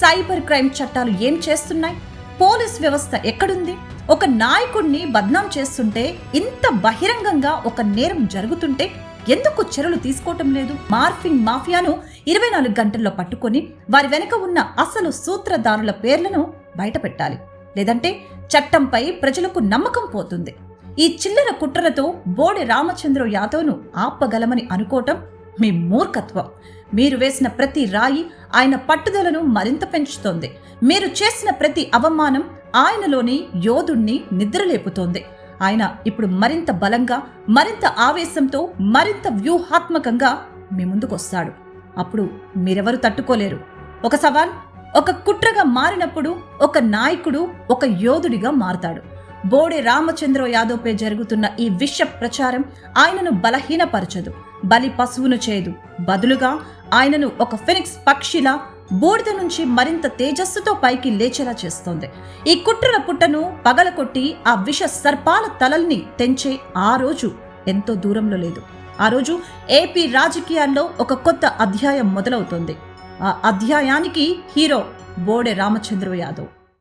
Cyber crime చట్టాలు ఏం చేస్తున్నాయి? పోలీస్ వ్యవస్థ ఎక్కడుంది? ఒక నాయకుడిని బద్నాం చేస్తుంటే, ఇంత బహిరంగంగా ఒక నేరం జరుగుతుంటే ఎందుకు చర్యలు తీసుకోవటం లేదు? మార్ఫింగ్ మాఫియాను 24 గంటల్లో పట్టుకొని వారి వెనుక ఉన్న అసలు సూత్రధారుల పేర్లను బయటపెట్టాలి. లేదంటే చట్టంపై ప్రజలకు నమ్మకం పోతుంది. ఈ చిల్లర కుట్రలతో బోడె రామచంద్ర యాదవ్ను ఆపగలమని అనుకోవటం మీ మూర్ఖత్వం. మీరు వేసిన ప్రతి రాయి ఆయన పట్టుదలను మరింత పెంచుతోంది. మీరు చేసిన ప్రతి అవమానం ఆయనలోని యోధుణ్ణి నిద్రలేపుతోంది. ఆయన ఇప్పుడు మరింత బలంగా, మరింత ఆవేశంతో, మరింత వ్యూహాత్మకంగా మీ ముందుకొస్తాడు. అప్పుడు మీరెవరు తట్టుకోలేరు. ఒక సవాల్ ఒక కుట్రగా మారినప్పుడు ఒక నాయకుడు ఒక యోధుడిగా మారతాడు. బోడె రామచంద్ర యాదవ్పై జరుగుతున్న ఈ విష ప్రచారం ఆయనను బలహీనపరచదు, బలి పశువును చేయదు. బదులుగా ఆయనను ఒక ఫెనిక్స్ పక్షిలా బూడిద నుంచి మరింత తేజస్సుతో పైకి లేచేలా చేస్తోంది. ఈ కుట్రల పుట్టను పగలకొట్టి ఆ విష సర్పాల తలల్ని తెంచే ఆ రోజు ఎంతో దూరంలో లేదు. ఆ రోజు ఏపీ రాజకీయాల్లో ఒక కొత్త అధ్యాయం మొదలవుతోంది. ఆ అధ్యాయానికి హీరో బోడె రామచంద్ర యాదవ్.